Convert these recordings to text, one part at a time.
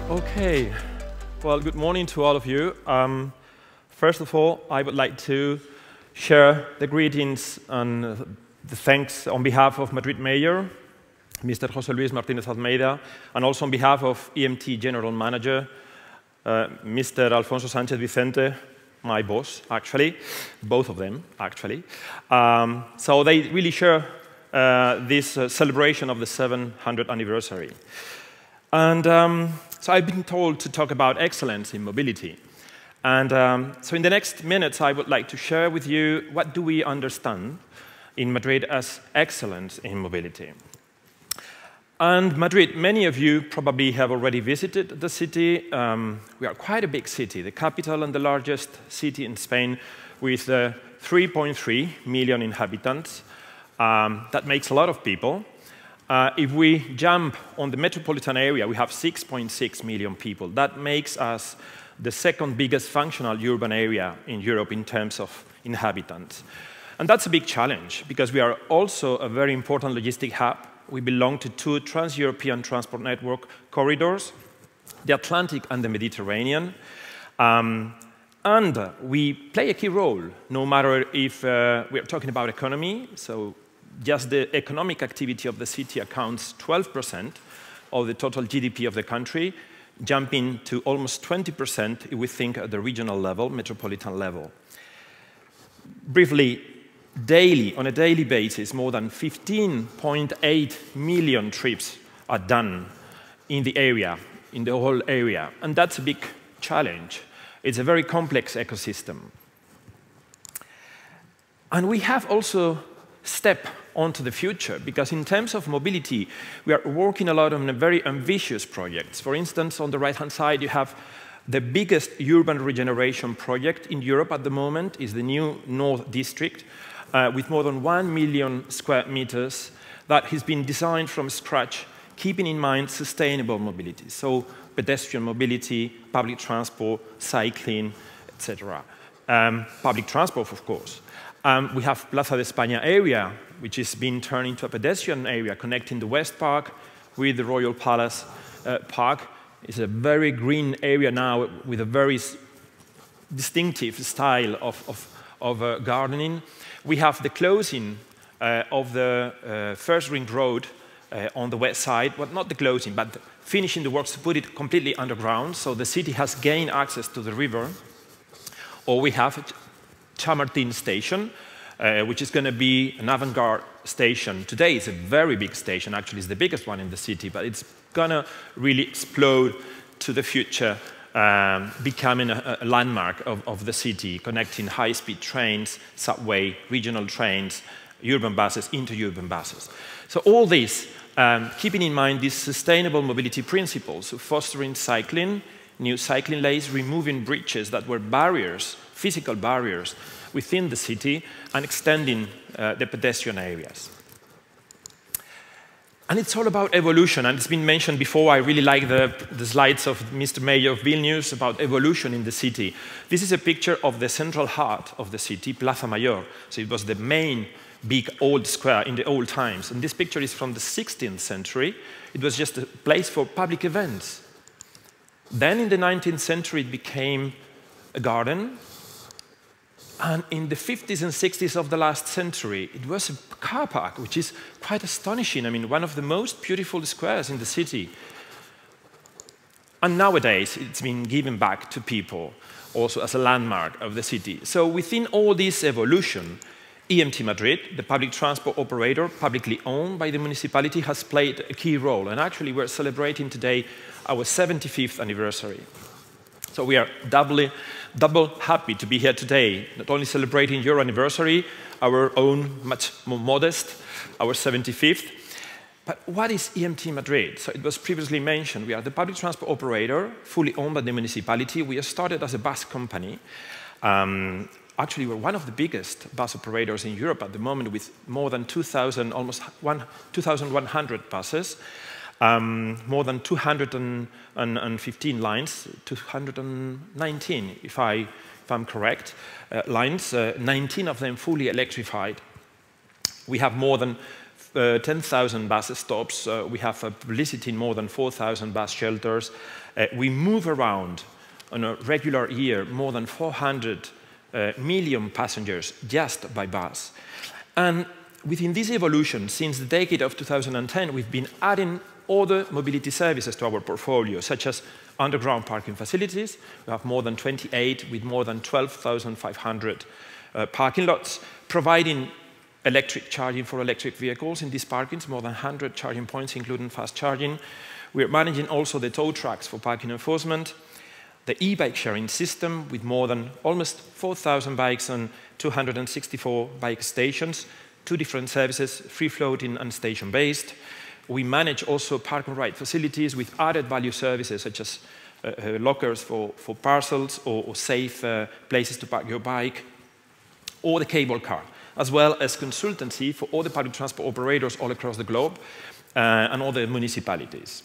Okay, well, good morning to all of you. First of all, I would like to share the greetings and the thanks on behalf of Madrid Mayor, Mr. José Luis Martínez Almeida, and also on behalf of EMT General Manager, Mr. Alfonso Sánchez Vicente, my boss, actually, both of them, actually. So they really share this celebration of the 700th anniversary. And so I've been told to talk about excellence in mobility. And so in the next minutes, I would like to share with you what do we understand in Madrid as excellence in mobility. And Madrid, many of you probably have already visited the city. We are quite a big city, the capital and the largest city in Spain with 3.3 million inhabitants. That makes a lot of people. If we jump on the metropolitan area, we have 6.6 million people. That makes us the second biggest functional urban area in Europe in terms of inhabitants. And that's a big challenge, because we are also a very important logistic hub. We belong to two trans-European transport network corridors, the Atlantic and the Mediterranean. And we play a key role, no matter if we are talking about economy. So just the economic activity of the city accounts 12% of the total GDP of the country, jumping to almost 20% if we think at the regional level, metropolitan level. Briefly, daily, on a daily basis, more than 15.8 million trips are done in the area, in the whole area. And that's a big challenge. It's a very complex ecosystem. And we have also stepped onto the future, because in terms of mobility, we are working a lot on very ambitious projects. For instance, on the right-hand side, you have the biggest urban regeneration project in Europe at the moment, is the new North District, with more than 1 million square meters that has been designed from scratch, keeping in mind sustainable mobility. So pedestrian mobility, public transport, cycling, etc. Public transport, of course. We have Plaza de España area, which is being turned into a pedestrian area, connecting the West Park with the Royal Palace Park. It's a very green area now with a very distinctive style of gardening. We have the closing of the first ring road on the west side. Well, not the closing, but finishing the works to put it completely underground, so the city has gained access to the river. Or we have Chamartín station, which is going to be an avant-garde station. Today it's a very big station, actually it's the biggest one in the city, but it's going to really explode to the future, becoming a landmark of the city, connecting high-speed trains, subway, regional trains, urban buses, interurban buses. So all this, keeping in mind these sustainable mobility principles, fostering cycling, new cycling lanes, removing bridges that were barriers, physical barriers within the city, and extending the pedestrian areas. And it's all about evolution, and it's been mentioned before. I really like the slides of Mr. Mayor of Vilnius about evolution in the city. This is a picture of the central heart of the city, Plaza Mayor. So it was the main big old square in the old times. And this picture is from the 16th century. It was just a place for public events. Then in the 19th century, it became a garden. And in the 50s and 60s of the last century, it was a car park, which is quite astonishing. I mean, one of the most beautiful squares in the city. And nowadays, it's been given back to people, also as a landmark of the city. So within all this evolution, EMT Madrid, the public transport operator, publicly owned by the municipality, has played a key role. And actually, we're celebrating today our 75th anniversary. So we are double happy to be here today, not only celebrating your anniversary, our own much more modest, our 75th. But what is EMT Madrid? So it was previously mentioned, we are the public transport operator, fully owned by the municipality. We started as a bus company. Actually, we're one of the biggest bus operators in Europe at the moment, with more than 2,000, almost 2,100 buses. More than 215 lines, 219 if I'm correct, lines, 19 of them fully electrified. We have more than 10,000 bus stops. We have publicity in more than 4,000 bus shelters. We move around on a regular year more than 400 million passengers just by bus. And within this evolution, since the decade of 2010, we've been adding other mobility services to our portfolio, such as underground parking facilities. We have more than 28 with more than 12,500 parking lots, providing electric charging for electric vehicles in these parkings, more than 100 charging points, including fast charging. We're managing also the tow trucks for parking enforcement, the e-bike sharing system with more than almost 4,000 bikes and 264 bike stations, 2 different services, free-floating and station-based. We manage also park and ride facilities with added value services such as lockers for parcels or safe places to park your bike, or the cable car, as well as consultancy for all the public transport operators all across the globe and all the municipalities.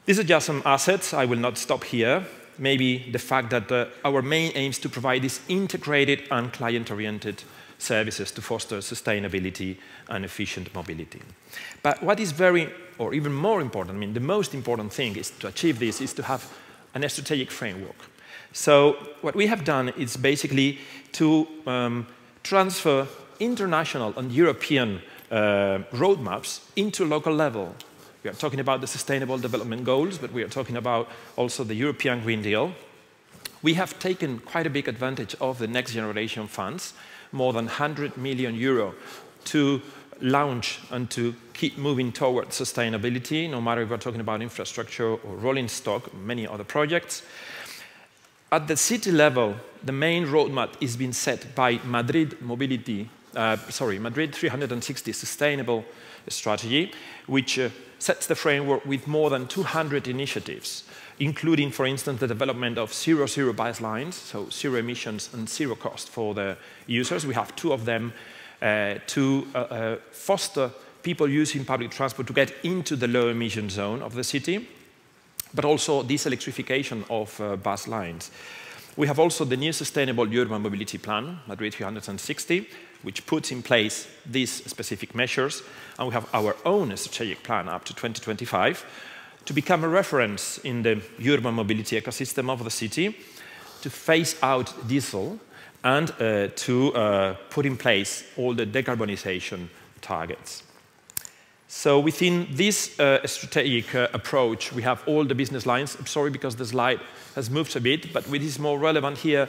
These are just some assets. I will not stop here. Maybe the fact that our main aim is to provide these integrated and client-oriented services to foster sustainability and efficient mobility. But what is very, or even more important, I mean, the most important thing is to achieve this is to have a strategic framework. So what we have done is basically to transfer international and European roadmaps into local level. We are talking about the Sustainable Development Goals, but we are talking about also the European Green Deal. We have taken quite a big advantage of the Next Generation funds, more than 100 million euro, to launch and to keep moving towards sustainability, no matter if we're talking about infrastructure or rolling stock, many other projects. At the city level, the main roadmap is being set by Madrid 360 Sustainable Strategy, which sets the framework with more than 200 initiatives, including, for instance, the development of zero-zero bus lines, so zero emissions and zero cost for the users. We have 2 of them to foster people using public transport to get into the low-emission zone of the city, but also this electrification of bus lines. We have also the new Sustainable Urban Mobility Plan, Madrid 360, which puts in place these specific measures, and we have our own strategic plan up to 2025 to become a reference in the urban mobility ecosystem of the city, to phase out diesel, and to put in place all the decarbonization targets. So within this strategic approach, we have all the business lines. I'm sorry because the slide has moved a bit, but what is more relevant here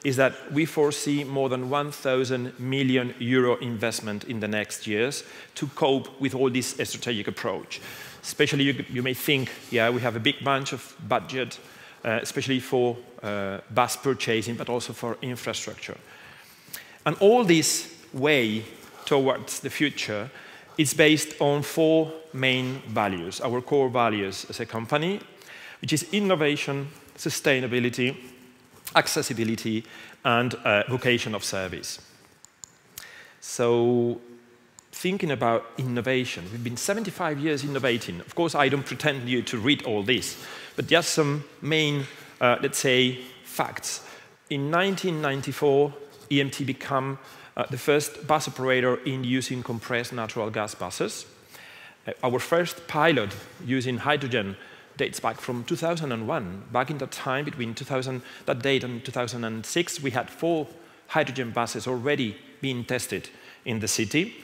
is that we foresee more than 1,000 million euro investment in the next years to cope with all this strategic approach. Especially, you may think, yeah, we have a big bunch of budget, especially for bus purchasing, but also for infrastructure. And all this way towards the future is based on 4 main values, our core values as a company, which is innovation, sustainability, accessibility, and vocation of service. So, thinking about innovation, we've been 75 years innovating. Of course, I don't pretend you to read all this, but just some main, let's say, facts. In 1994, EMT became the first bus operator in using compressed natural gas buses. Our first pilot using hydrogen dates back from 2001. Back in that time, between that date and 2006, we had 4 hydrogen buses already being tested in the city.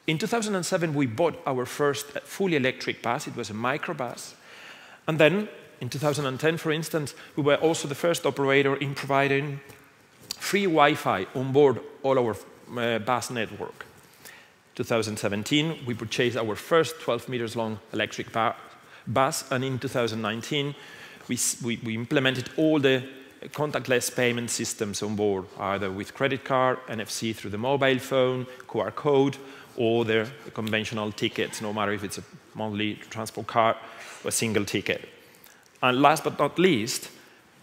In 2007, we bought our first fully electric bus. It was a microbus. And then, in 2010, for instance, we were also the first operator in providing free Wi-Fi on board all our bus network. 2017, we purchased our first 12 meters long electric bus, and in 2019, we implemented all the contactless payment systems on board, either with credit card, NFC through the mobile phone, QR code, or the conventional tickets, no matter if it's a monthly transport card or a single ticket. And last but not least,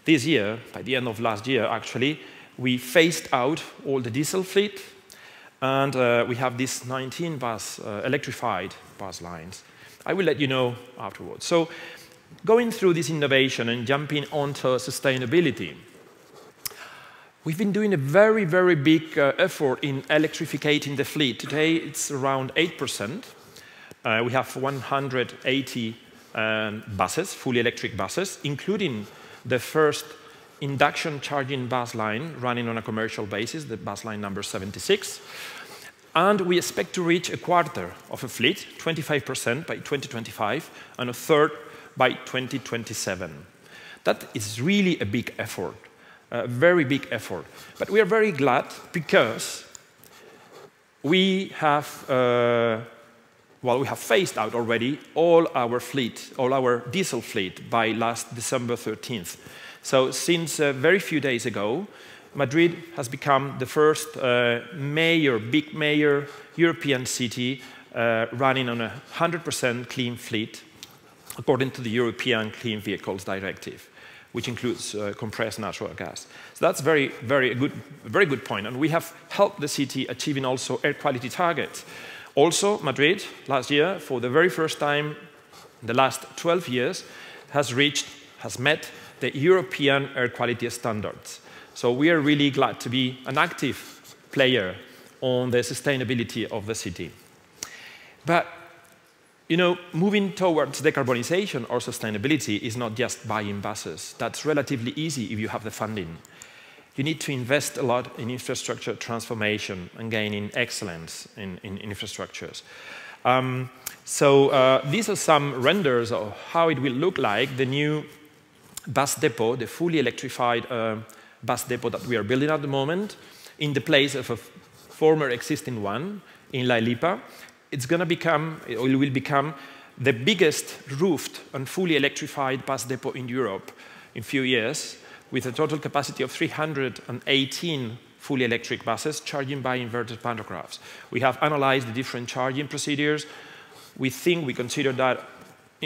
this year, by the end of last year actually, we phased out all the diesel fleet, and we have these 19 electrified bus lines. I will let you know afterwards. So, going through this innovation and jumping onto sustainability, We've been doing a very, very big effort in electrifying the fleet. Today, it's around 8%. We have 180 buses, fully electric buses, including the first induction charging bus line running on a commercial basis, the bus line number 76. And we expect to reach a quarter of a fleet, 25% by 2025, and a third by 2027. That is really a big effort, a very big effort. But we are very glad because we have phased out already all our fleet, all our diesel fleet by last December 13th. So since very few days ago, Madrid has become the first big major European city running on a 100% clean fleet according to the European Clean Vehicles Directive, which includes compressed natural gas. So that's very good point. And we have helped the city achieving also air quality targets. Also, Madrid, last year, for the very first time in the last 12 years, has met the European air quality standards. So we are really glad to be an active player on the sustainability of the city. But, you know, moving towards decarbonization or sustainability is not just buying buses. That's relatively easy if you have the funding. You need to invest a lot in infrastructure transformation and gaining excellence in infrastructures. These are some renders of how it will look like, the new bus depot, the fully electrified bus depot that we are building at the moment, in the place of a former existing one in La Lipa. It will become the biggest roofed and fully electrified bus depot in Europe in a few years, with a total capacity of 318 fully electric buses charging by inverted pantographs. We have analyzed the different charging procedures. We consider that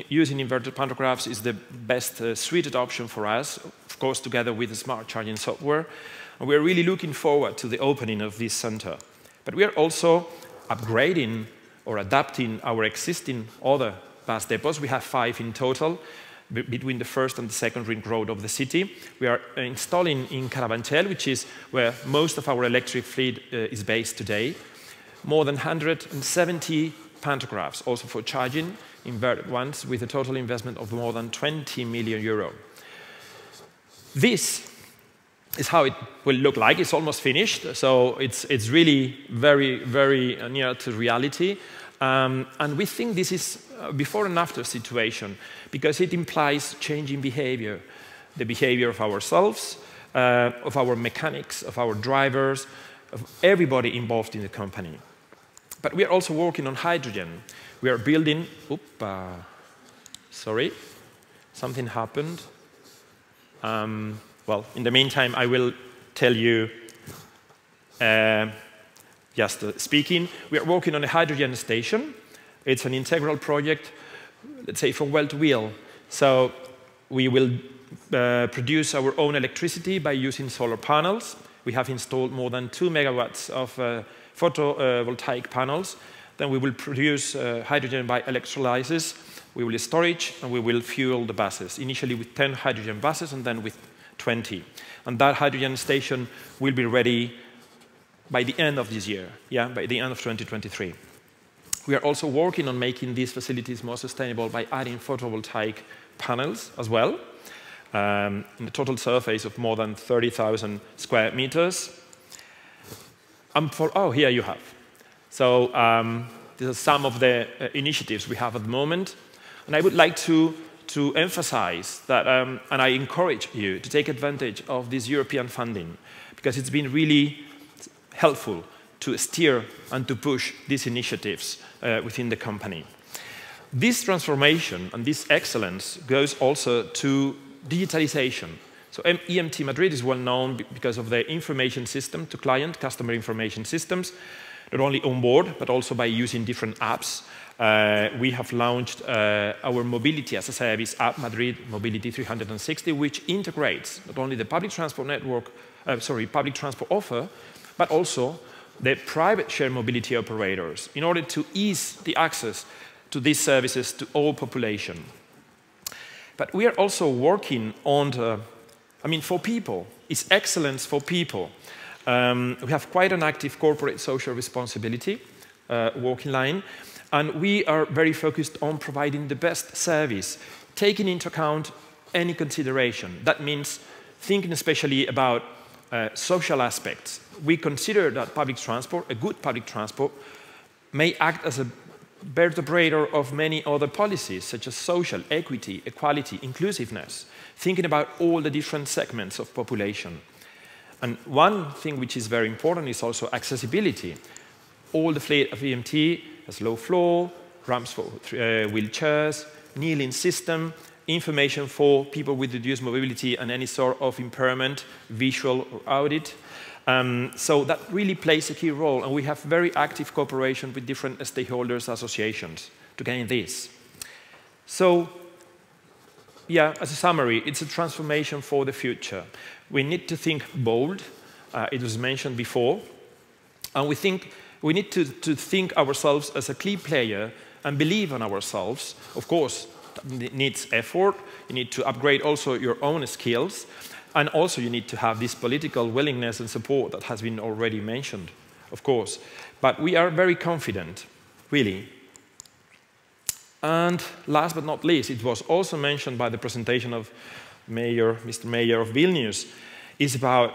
using inverted pantographs is the best suited option for us, of course, together with the smart charging software. And we are really looking forward to the opening of this center. But we are also upgrading or adapting our existing other bus depots. We have 5 in total, between the first and the second ring road of the city. We are installing in Carabanchel, which is where most of our electric fleet is based today, more than 170 pantographs, also for charging, inverted ones, with a total investment of more than 20 million euro. This is how it will look like. It's almost finished, so it's really very near to reality. And we think this is a before and after situation, because it implies changing behavior, the behavior of ourselves, of our mechanics, of our drivers, of everybody involved in the company. But we are also working on hydrogen. We are building, sorry, something happened. Well, in the meantime, I will tell you, just speaking, we are working on a hydrogen station. It's an integral project, let's say, from well to wheel. So we will produce our own electricity by using solar panels. We have installed more than 2 megawatts of photovoltaic panels. Then we will produce hydrogen by electrolysis. We will storage, and we will fuel the buses, initially with 10 hydrogen buses and then with 20. And that hydrogen station will be ready by the end of this year, by the end of 2023. We are also working on making these facilities more sustainable by adding photovoltaic panels as well, in a total surface of more than 30,000 square meters. Here you have. So these are some of the initiatives we have at the moment. And I would like to emphasize that, and I encourage you to take advantage of this European funding, because it's been really helpful to steer and to push these initiatives within the company. This transformation and this excellence goes also to digitalization. So EMT Madrid is well known because of the information system to client, customer information systems, not only on board, but also by using different apps. We have launched our Mobility as a Service app, Madrid Mobility 360, which integrates not only the public transport network, public transport offer, but also the private shared mobility operators in order to ease the access to these services to all population. But we are also working on I mean, for people. It's excellence for people. We have quite an active corporate social responsibility working line, and we are very focused on providing the best service, taking into account any consideration. That means thinking especially about social aspects. We consider that public transport, a good public transport, may act as a vertebrator of many other policies, such as social, equity, equality, inclusiveness, thinking about all the different segments of population. And one thing which is very important is also accessibility. All the fleet of EMT has low floor, ramps for wheelchairs, kneeling system, information for people with reduced mobility and any sort of impairment, visual or audit. So that really plays a key role, and we have very active cooperation with different stakeholders, associations, to gain this. So, yeah, as a summary, it's a transformation for the future. We need to think bold, it was mentioned before, and we need to think ourselves as a key player and believe in ourselves. Of course, it needs effort, you need to upgrade also your own skills, and also you need to have this political willingness and support that has been already mentioned, of course. But we are very confident, really. And last but not least, it was also mentioned by the presentation of Mr. Mayor of Vilnius, is about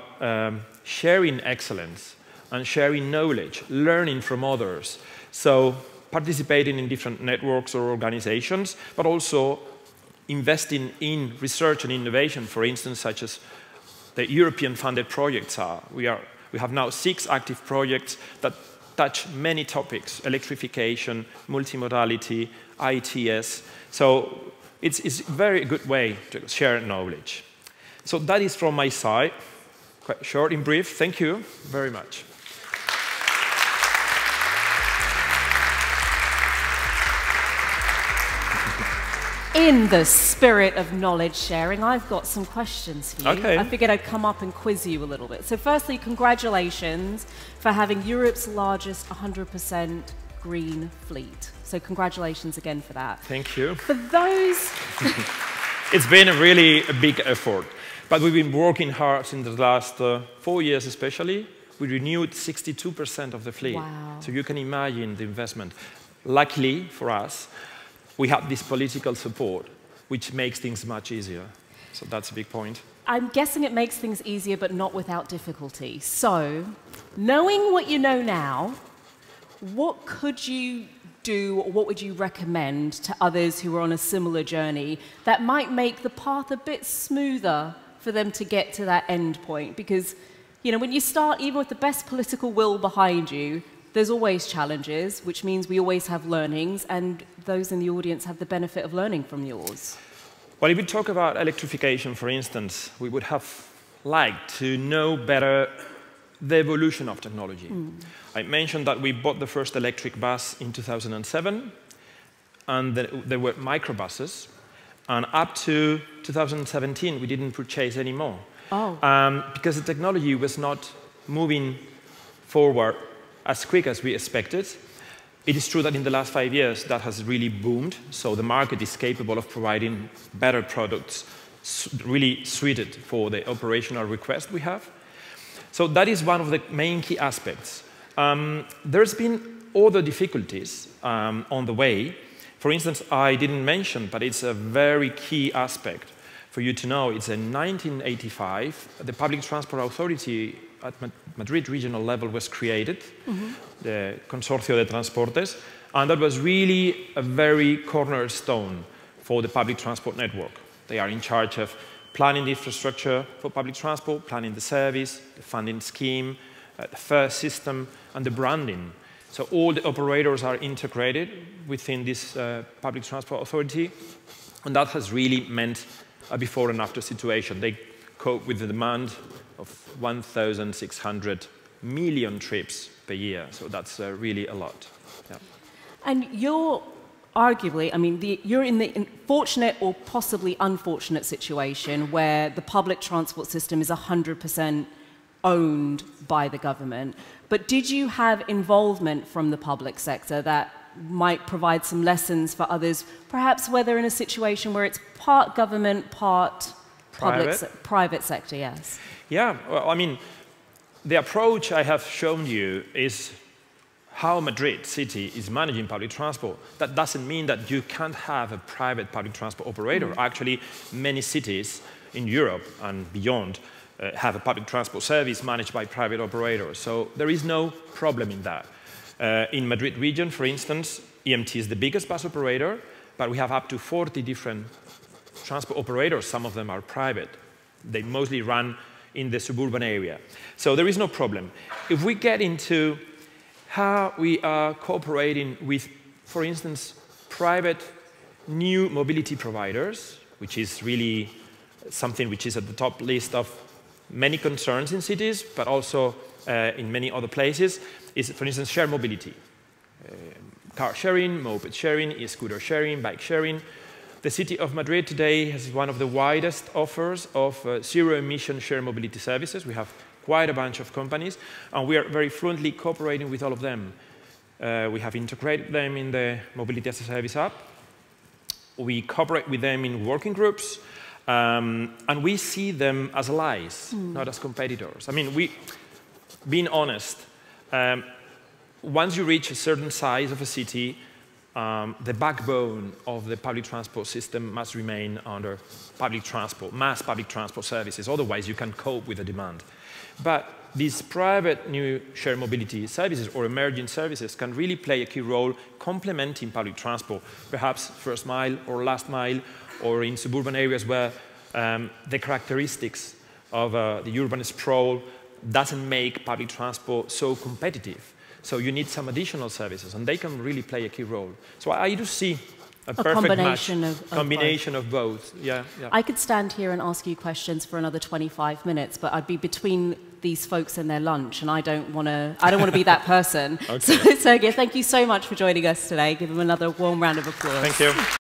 sharing excellence and sharing knowledge, learning from others. So participating in different networks or organizations, but also investing in research and innovation, for instance, such as the European-funded projects are. We have now 6 active projects that touch many topics: electrification, multimodality, ITS. So it's a very good way to share knowledge. So that is from my side. Quite short and brief. Thank you very much. In the spirit of knowledge sharing, I've got some questions for you. Okay. I figured I'd come up and quiz you a little bit. So firstly, congratulations for having Europe's largest 100% green fleet. So congratulations again for that. Thank you. For those... It's been a big effort, but we've been working hard in the last 4 years especially. We renewed 62% of the fleet. Wow. So you can imagine the investment. Luckily for us, we have this political support, which makes things much easier. So that's a big point. I'm guessing it makes things easier, but not without difficulty. So, knowing what you know now, what could you do, or what would you recommend to others who are on a similar journey that might make the path a bit smoother for them to get to that end point? Because, you know, when you start, even with the best political will behind you, there's always challenges, which means we always have learnings, and those in the audience have the benefit of learning from yours. Well, if we talk about electrification, for instance, we would have liked to know better the evolution of technology. I mentioned that we bought the first electric bus in 2007, and there were microbuses, and up to 2017 we didn't purchase any more. Oh. Because the technology was not moving forward as quick as we expected. It is true that in the last 5 years that has really boomed, so the market is capable of providing better products really suited for the operational request we have. So that is one of the main key aspects. There's been other difficulties on the way. For instance, I didn't mention, but it's a very key aspect for you to know. It's in 1985, the Public Transport Authority at Madrid regional level was created, the Consorcio de Transportes, and that was really a very cornerstone for the public transport network. They are in charge of planning the infrastructure for public transport, planning the service, the funding scheme, the fare system, and the branding. So all the operators are integrated within this public transport authority, and that has really meant a before and after situation. They cope with the demand of 1,600 million trips per year, so that's really a lot. Yeah. And you're arguably, I mean, you're in the fortunate or possibly unfortunate situation where the public transport system is 100% owned by the government. But did you have involvement from the public sector that might provide some lessons for others, perhaps where they're in a situation where it's part government, part Private sector, yes. Yeah, well, I mean, the approach I have shown you is how Madrid city is managing public transport. That doesn't mean that you can't have a private public transport operator. Actually, many cities in Europe and beyond have a public transport service managed by private operators. So there is no problem in that. In Madrid region, for instance, EMT is the biggest bus operator, but we have up to 40 different transport operators. Some of them are private. They mostly run in the suburban area. So there is no problem. If we get into how we are cooperating with, for instance, private new mobility providers, which is really something which is at the top list of many concerns in cities, but also in many other places, is, for instance, shared mobility. Car sharing, moped sharing, e-scooter sharing, bike sharing. The city of Madrid today has one of the widest offers of zero-emission shared mobility services. We have quite a bunch of companies, and we are very fluently cooperating with all of them. We have integrated them in the Mobility as a Service app. We cooperate with them in working groups, and we see them as allies, not as competitors. I mean, being honest, once you reach a certain size of a city, the backbone of the public transport system must remain under public transport, mass public transport services. Otherwise, you can cope with the demand. But these private new shared mobility services or emerging services can really play a key role complementing public transport, perhaps first mile or last mile, or in suburban areas where the characteristics of the urban sprawl doesn't make public transport so competitive. So you need some additional services, and they can really play a key role. So I do see a perfect combination of both. Yeah, yeah. I could stand here and ask you questions for another 25 minutes, but I'd be between these folks and their lunch, and I don't want to be that person. Okay. So, Sergio, thank you so much for joining us today. Give them another warm round of applause. Thank you.